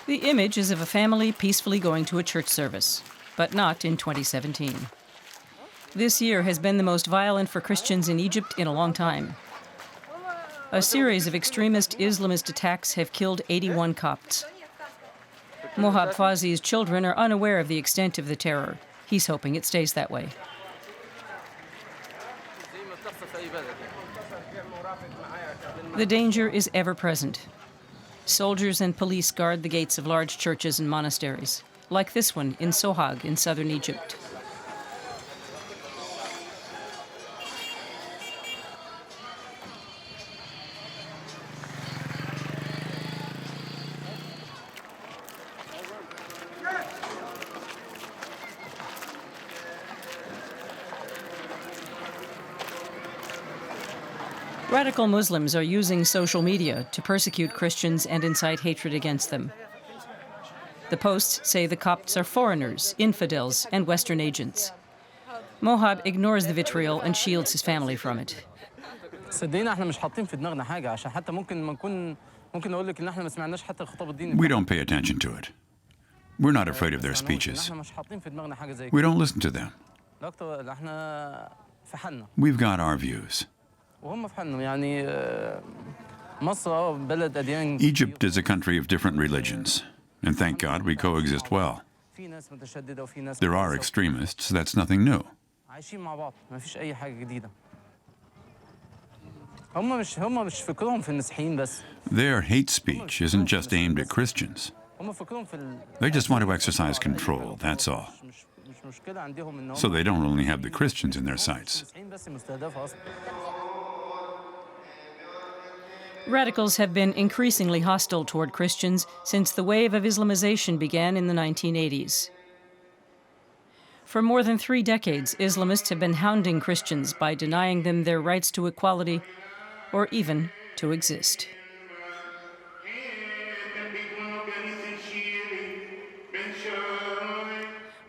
The image is of a family peacefully going to a church service, but not in 2017. This year has been the most violent for Christians in Egypt in a long time. A series of extremist Islamist attacks have killed 81 Copts. Suhag Fawzy's children are unaware of the extent of the terror. He's hoping it stays that way. The danger is ever present. Soldiers and police guard the gates of large churches and monasteries, like this one in Suhag in southern Egypt. Radical Muslims are using social media to persecute Christians and incite hatred against them. The posts say the Copts are foreigners, infidels, and Western agents. Mohab ignores the vitriol and shields his family from it. We don't pay attention to it. We're not afraid of their speeches. We don't listen to them. We've got our views. Egypt is a country of different religions, and thank God we coexist well. There are extremists, that's nothing new. Their hate speech isn't just aimed at Christians. They just want to exercise control, that's all. So they don't only have the Christians in their sights. Radicals have been increasingly hostile toward Christians since the wave of Islamization began in the 1980s. For more than 3 decades, Islamists have been hounding Christians by denying them their rights to equality or even to exist.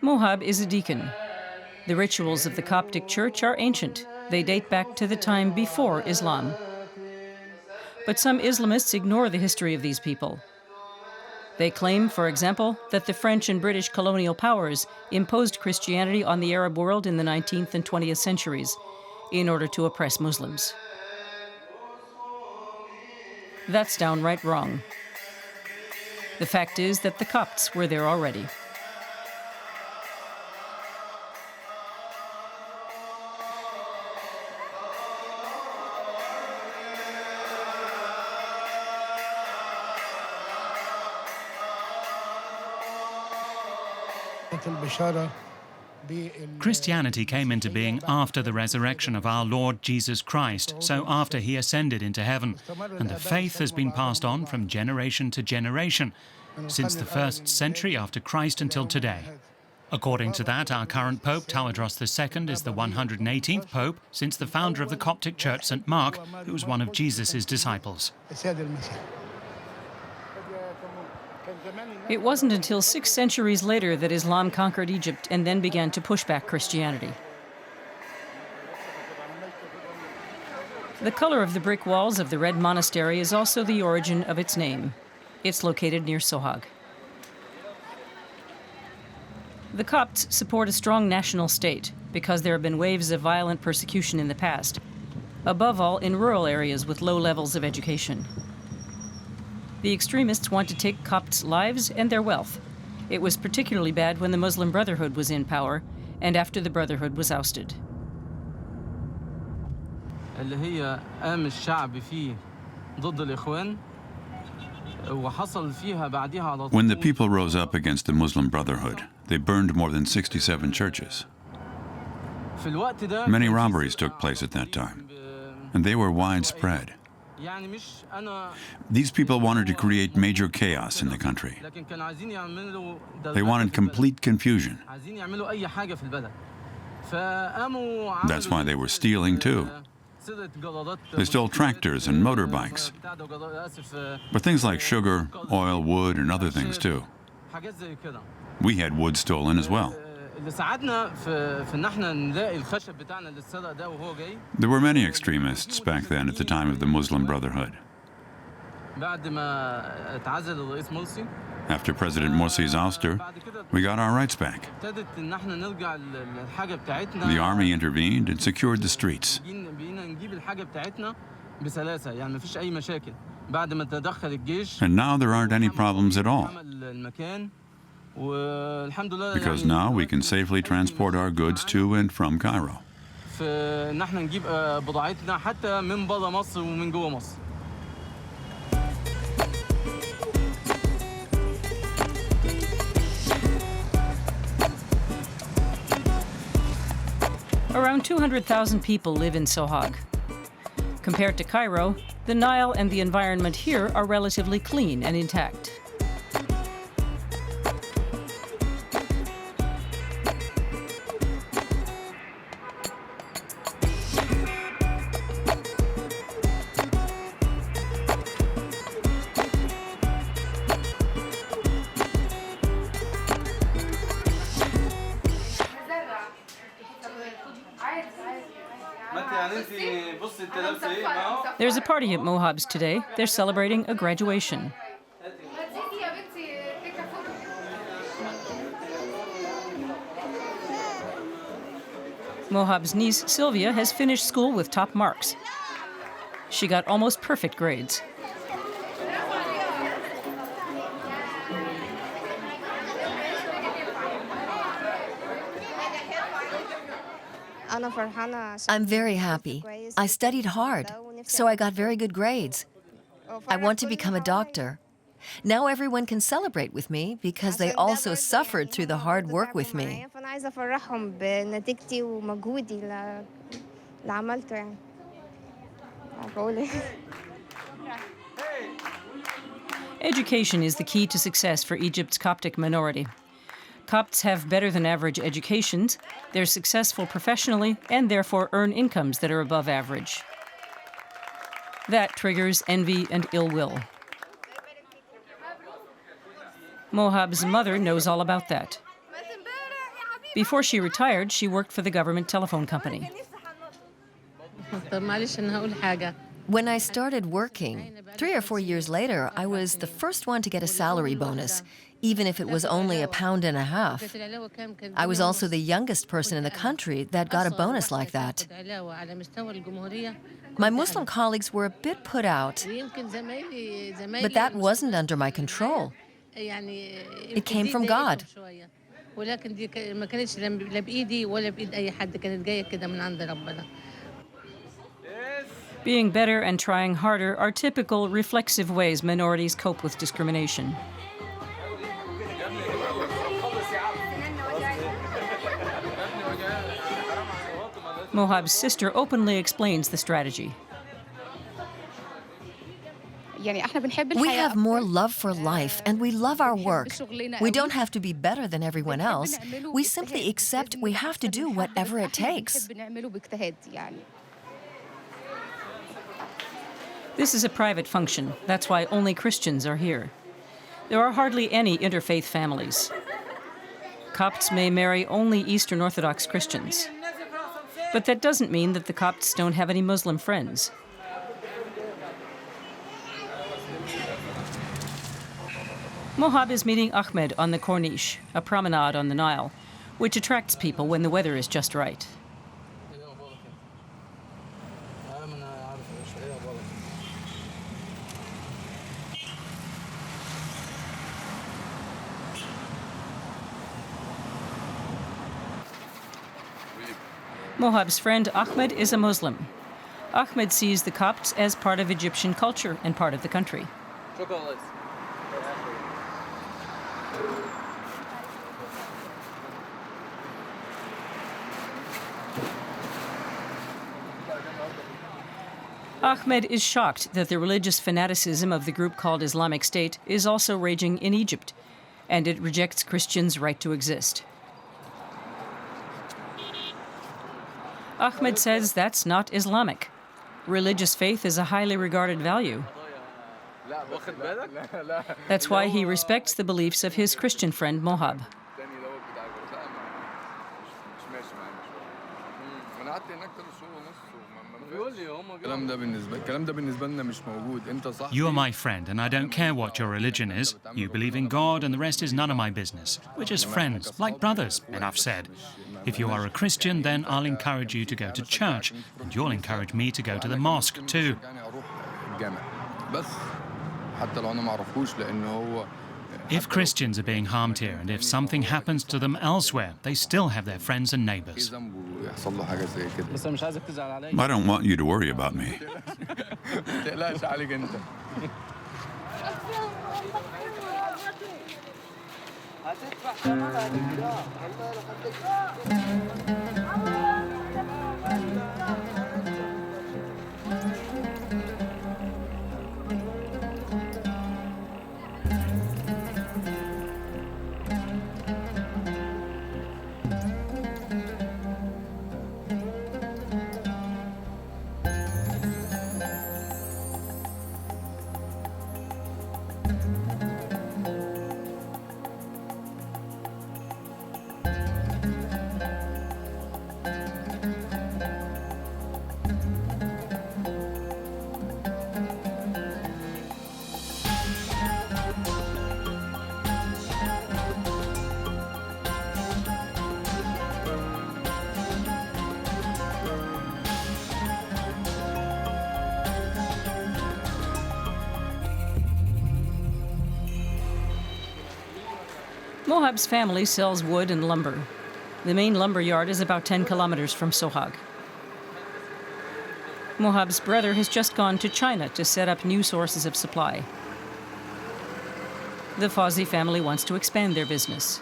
Mohab is a deacon. The rituals of the Coptic Church are ancient. They date back to the time before Islam. But some Islamists ignore the history of these people. They claim, for example, that the French and British colonial powers imposed Christianity on the Arab world in the 19th and 20th centuries in order to oppress Muslims. That's downright wrong. The fact is that the Copts were there already. Christianity came into being after the resurrection of our Lord Jesus Christ, so after he ascended into heaven, and the faith has been passed on from generation to generation, since the 1st century after Christ until today. According to that, our current Pope, Tawadros II, is the 118th Pope since the founder of the Coptic Church, St. Mark, who was one of Jesus' disciples. It wasn't until 6 centuries later that Islam conquered Egypt and then began to push back Christianity. The color of the brick walls of the Red Monastery is also the origin of its name. It's located near Suhag. The Copts support a strong national state because there have been waves of violent persecution in the past, above all in rural areas with low levels of education. The extremists want to take Copts' lives and their wealth. It was particularly bad when the Muslim Brotherhood was in power and after the Brotherhood was ousted. When the people rose up against the Muslim Brotherhood, they burned more than 67 churches. Many robberies took place at that time, and they were widespread. These people wanted to create major chaos in the country. They wanted complete confusion. That's why they were stealing too. They stole tractors and motorbikes, but things like sugar, oil, wood, and other things too. We had wood stolen as well. There were many extremists back then at the time of the Muslim Brotherhood. After President Morsi's ouster, we got our rights back. The army intervened and secured the streets. And now there aren't any problems at all, because now we can safely transport our goods to and from Cairo. Around 200,000 people live in Suhag. Compared to Cairo, the Nile and the environment here are relatively clean and intact. There's a party at Mohab's today. They're celebrating a graduation. Mohab's niece, Sylvia, has finished school with top marks. She got almost perfect grades. I'm very happy. I studied hard, so I got very good grades. I want to become a doctor. Now everyone can celebrate with me because they also suffered through the hard work with me. Education is the key to success for Egypt's Coptic minority. Copts have better than average educations, they're successful professionally, and therefore earn incomes that are above average. That triggers envy and ill will. Mohab's mother knows all about that. Before she retired, she worked for the government telephone company. When I started working, 3 or 4 years later, I was the first one to get a salary bonus, even if it was only £1.50. I was also the youngest person in the country that got a bonus like that. My Muslim colleagues were a bit put out, but that wasn't under my control. It came from God. Being better and trying harder are typical reflexive ways minorities cope with discrimination. Mohab's sister openly explains the strategy. We have more love for life, and we love our work. We don't have to be better than everyone else. We simply accept we have to do whatever it takes. This is a private function. That's why only Christians are here. There are hardly any interfaith families. Copts may marry only Eastern Orthodox Christians. But that doesn't mean that the Copts don't have any Muslim friends. Mohab is meeting Ahmed on the Corniche, a promenade on the Nile, which attracts people when the weather is just right. Mohab's friend Ahmed is a Muslim. Ahmed sees the Copts as part of Egyptian culture and part of the country. Ahmed is shocked that the religious fanaticism of the group called Islamic State is also raging in Egypt, and it rejects Christians' right to exist. Ahmed says that's not Islamic. Religious faith is a highly regarded value. That's why he respects the beliefs of his Christian friend Mohab. You are my friend, and I don't care what your religion is. You believe in God, and the rest is none of my business. We're just friends, like brothers, enough said. If you are a Christian, then I'll encourage you to go to church, and you'll encourage me to go to the mosque too. If Christians are being harmed here, and if something happens to them elsewhere, they still have their friends and neighbors. I don't want you to worry about me. Mohab's family sells wood and lumber. The main lumber yard is about 10 kilometers from Suhag. Mohab's brother has just gone to China to set up new sources of supply. The Fawzy family wants to expand their business.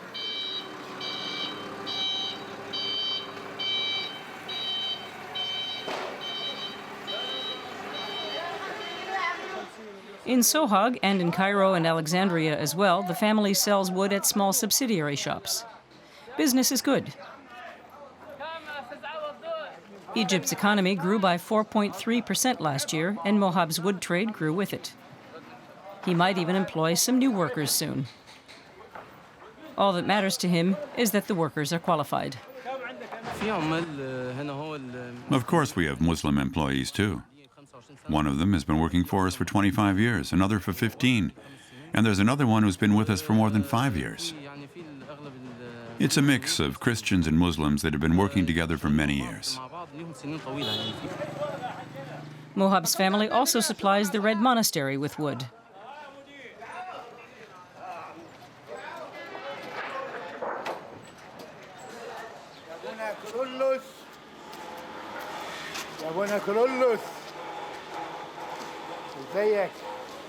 In Suhag and in Cairo and Alexandria as well, the family sells wood at small subsidiary shops. Business is good. Egypt's economy grew by 4.3% last year, and Mohab's wood trade grew with it. He might even employ some new workers soon. All that matters to him is that the workers are qualified. Of course we have Muslim employees too. One of them has been working for us for 25 years, another for 15, and there's another one who's been with us for more than 5 years. It's a mix of Christians and Muslims that have been working together for many years. Mohab's family also supplies the Red Monastery with wood.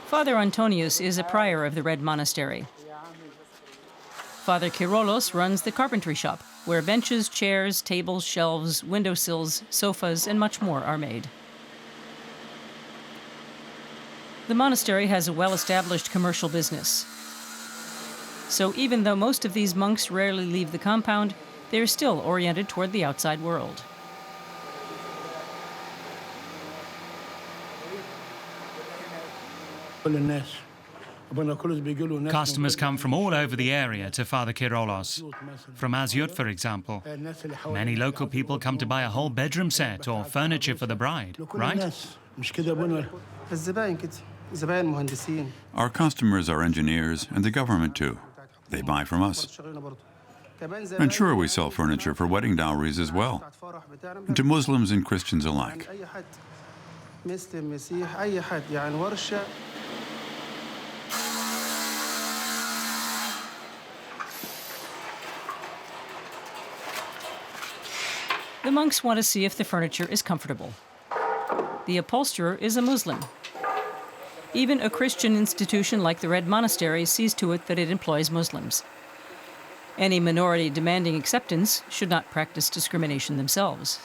Father Antonius is a prior of the Red Monastery. Father Kyrolos runs the carpentry shop, where benches, chairs, tables, shelves, windowsills, sofas, and much more are made. The monastery has a well-established commercial business. So even though most of these monks rarely leave the compound, they are still oriented toward the outside world. Customers come from all over the area to Father Kyrolos. From Asyut, for example. Many local people come to buy a whole bedroom set or furniture for the bride, right? Our customers are engineers and the government too. They buy from us. And sure, we sell furniture for wedding dowries as well, and to Muslims and Christians alike. The monks want to see if the furniture is comfortable. The upholsterer is a Muslim. Even a Christian institution like the Red Monastery sees to it that it employs Muslims. Any minority demanding acceptance should not practice discrimination themselves.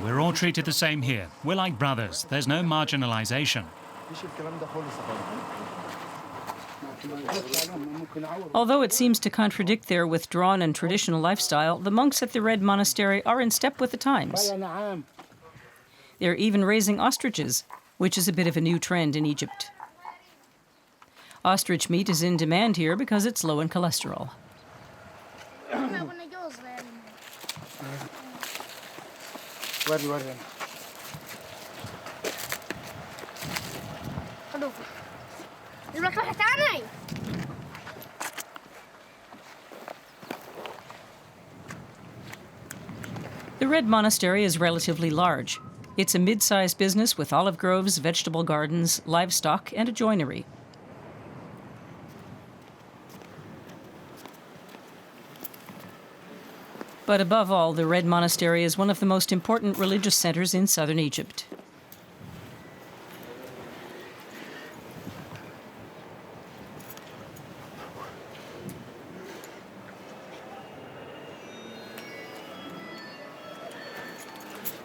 We're all treated the same here. We're like brothers. There's no marginalization. Although it seems to contradict their withdrawn and traditional lifestyle, the monks at the Red Monastery are in step with the times. They're even raising ostriches, which is a bit of a new trend in Egypt. Ostrich meat is in demand here because it's low in cholesterol. The Red Monastery is relatively large. It's a mid-sized business with olive groves, vegetable gardens, livestock, and a joinery. But above all, the Red Monastery is one of the most important religious centers in southern Egypt.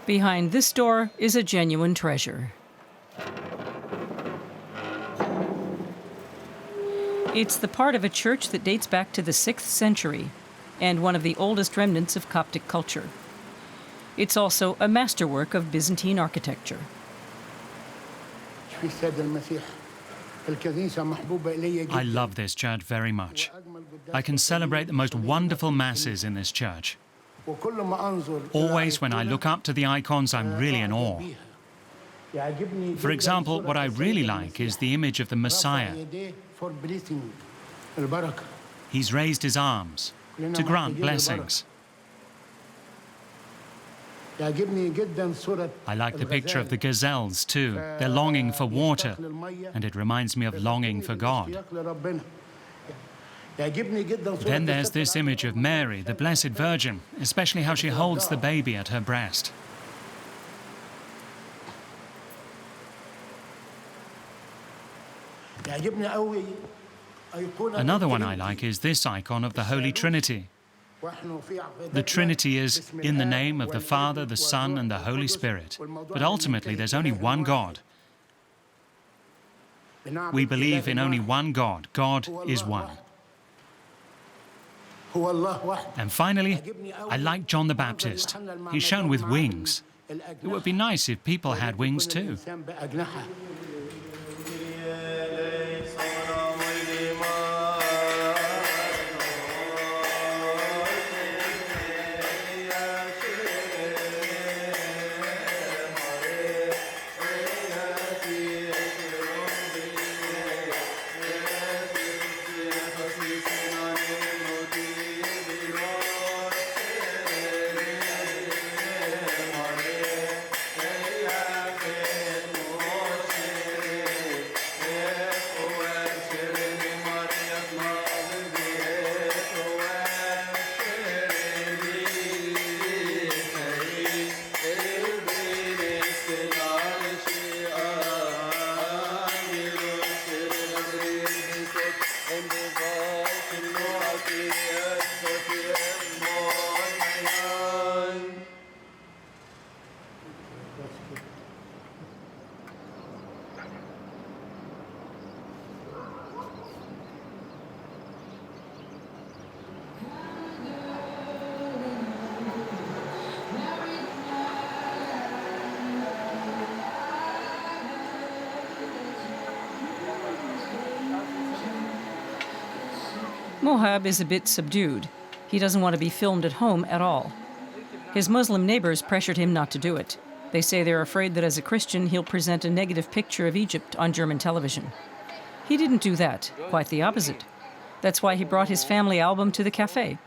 Behind this door is a genuine treasure. It's the part of a church that dates back to the 6th century and one of the oldest remnants of Coptic culture. It's also a masterwork of Byzantine architecture. I love this church very much. I can celebrate the most wonderful masses in this church. Always when I look up to the icons, I'm really in awe. For example, what I really like is the image of the Messiah. He's raised his arms to grant blessings. I like the picture of the gazelles too. They're longing for water, and it reminds me of longing for God. Then there's this image of Mary, the Blessed Virgin, especially how she holds the baby at her breast. Another one I like is this icon of the Holy Trinity. The Trinity is in the name of the Father, the Son, and the Holy Spirit. But ultimately, there's only one God. We believe in only one God. God is one. And finally, I like John the Baptist. He's shown with wings. It would be nice if people had wings too. Mohab is a bit subdued. He doesn't want to be filmed at home at all. His Muslim neighbors pressured him not to do it. They say they're afraid that as a Christian, he'll present a negative picture of Egypt on German television. He didn't do that, quite the opposite. That's why he brought his family album to the cafe.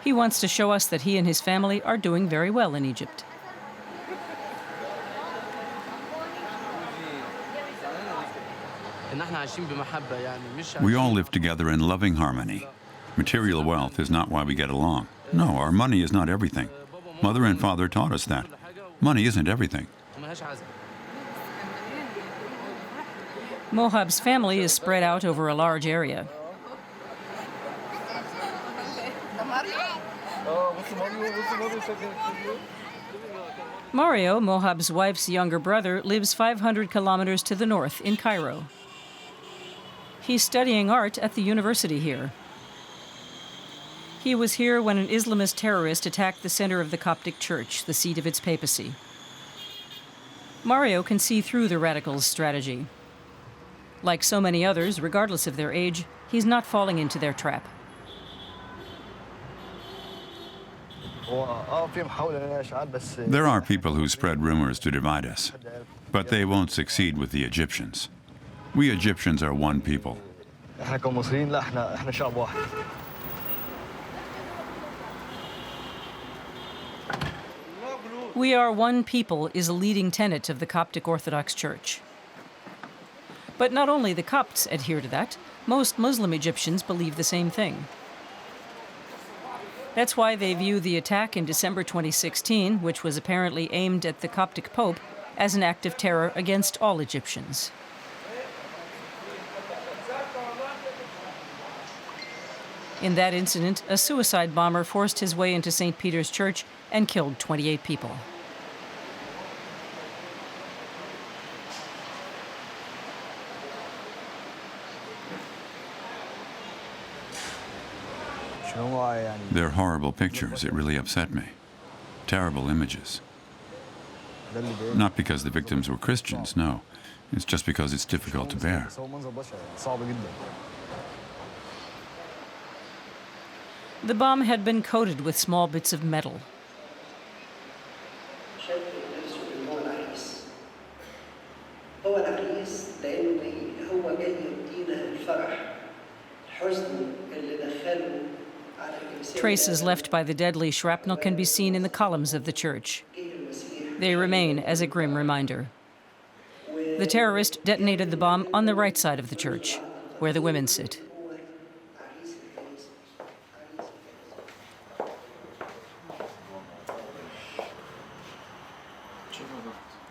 He wants to show us that he and his family are doing very well in Egypt. We all live together in loving harmony. Material wealth is not why we get along. No, our money is not everything. Mother and father taught us that. Money isn't everything. Mohab's family is spread out over a large area. Mario, Mohab's wife's younger brother, lives 500 kilometers to the north in Cairo. He's studying art at the university here. He was here when an Islamist terrorist attacked the center of the Coptic Church, the seat of its papacy. Mario can see through the radicals' strategy. Like so many others, regardless of their age, he's not falling into their trap. There are people who spread rumors to divide us, but they won't succeed with the Egyptians. We Egyptians are one people. We are one people is a leading tenet of the Coptic Orthodox Church. But not only the Copts adhere to that, most Muslim Egyptians believe the same thing. That's why they view the attack in December 2016, which was apparently aimed at the Coptic Pope, as an act of terror against all Egyptians. In that incident, a suicide bomber forced his way into St. Peter's Church and killed 28 people. They're horrible pictures. It really upset me. Terrible images. Not because the victims were Christians, no. It's just because it's difficult to bear. The bomb had been coated with small bits of metal. Traces left by the deadly shrapnel can be seen in the columns of the church. They remain as a grim reminder. The terrorist detonated the bomb on the right side of the church, where the women sit.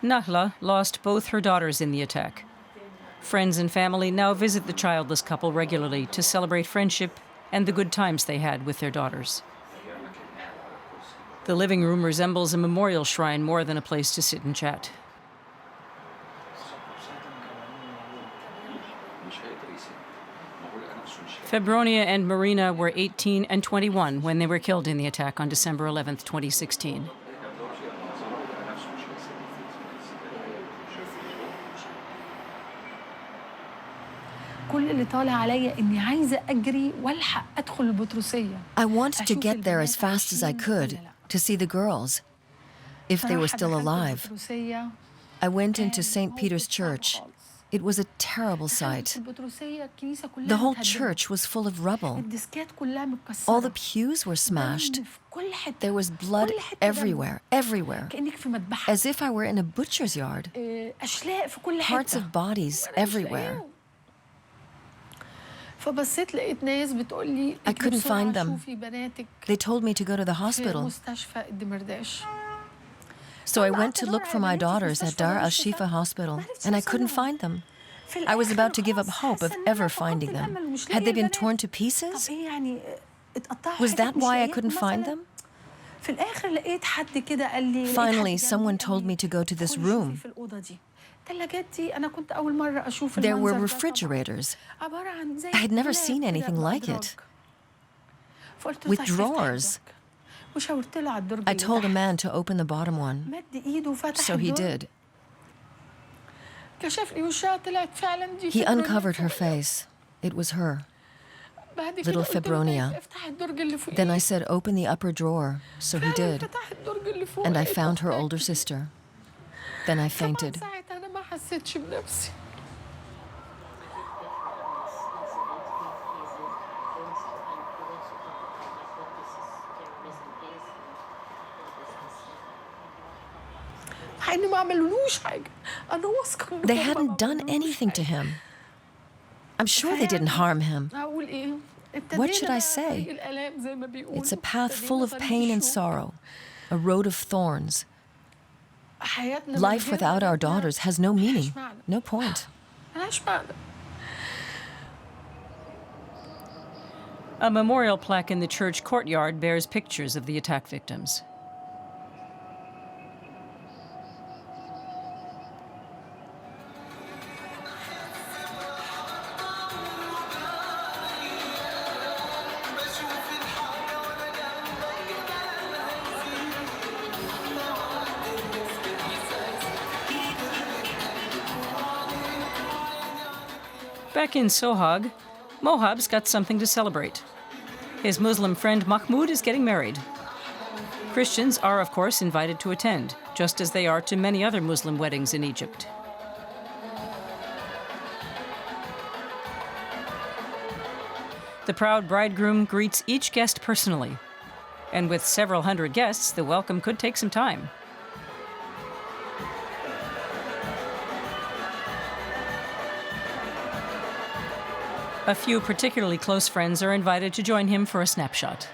Nahla lost both her daughters in the attack. Friends and family now visit the childless couple regularly to celebrate friendship and the good times they had with their daughters. The living room resembles a memorial shrine more than a place to sit and chat. Febronia and Marina were 18 and 21 when they were killed in the attack on December 11, 2016. I wanted to get there as fast as I could to see the girls, if they were still alive. I went into St. Peter's Church. It was a terrible sight. The whole church was full of rubble. All the pews were smashed. There was blood everywhere, everywhere, as if I were in a butcher's yard. Parts of bodies everywhere. I couldn't find them. They told me to go to the hospital. So I went to look for my daughters at Dar al-Shifa Hospital, and I couldn't find them. I was about to give up hope of ever finding them. Had they been torn to pieces? Was that why I couldn't find them? Finally, someone told me to go to this room. There were refrigerators. I had never seen anything like it. With drawers. I told a man to open the bottom one. So he did. He uncovered her face. It was her, little Febronia. Then I said, open the upper drawer. So he did. And I found her older sister. Then I fainted. They hadn't done anything to him. I'm sure they didn't harm him. What should I say? It's a path full of pain and sorrow, a road of thorns. Life without our daughters has no meaning, no point. A memorial plaque in the church courtyard bears pictures of the attack victims. Back in Suhag, Mohab's got something to celebrate. His Muslim friend Mahmoud is getting married. Christians are, of course, invited to attend, just as they are to many other Muslim weddings in Egypt. The proud bridegroom greets each guest personally. And with several hundred guests, the welcome could take some time. A few particularly close friends are invited to join him for a snapshot.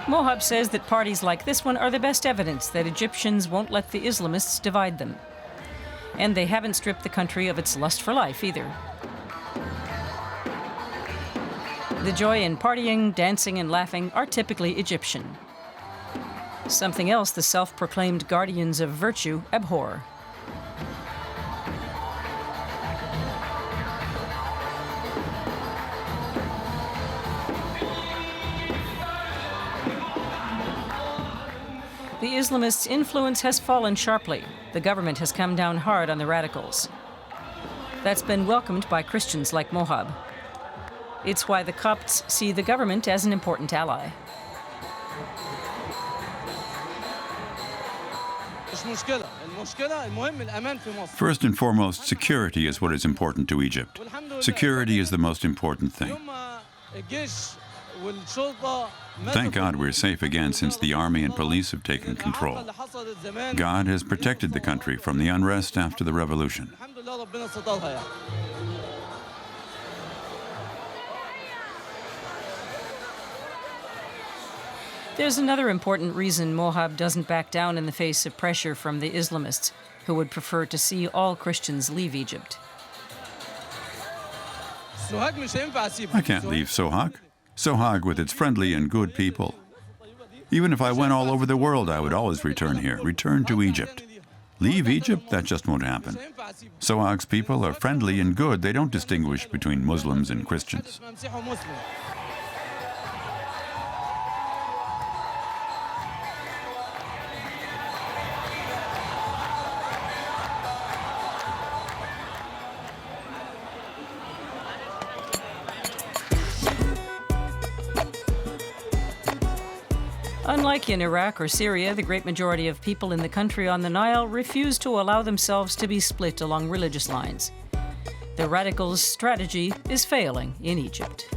Mohab says that parties like this one are the best evidence that Egyptians won't let the Islamists divide them. And they haven't stripped the country of its lust for life either. The joy in partying, dancing, and laughing are typically Egyptian. Something else the self-proclaimed guardians of virtue abhor. The Islamists' influence has fallen sharply. The government has come down hard on the radicals. That's been welcomed by Christians like Mohab. It's why the Copts see the government as an important ally. First and foremost, security is what is important to Egypt. Security is the most important thing. Thank God we're safe again since the army and police have taken control. God has protected the country from the unrest after the revolution. There's another important reason Mohab doesn't back down in the face of pressure from the Islamists, who would prefer to see all Christians leave Egypt. I can't leave Suhag. Suhag with its friendly and good people. Even if I went all over the world, I would always return here, return to Egypt. Leave Egypt? That just won't happen. Suhag's people are friendly and good. They don't distinguish between Muslims and Christians. Unlike in Iraq or Syria, the great majority of people in the country on the Nile refuse to allow themselves to be split along religious lines. The radicals' strategy is failing in Egypt.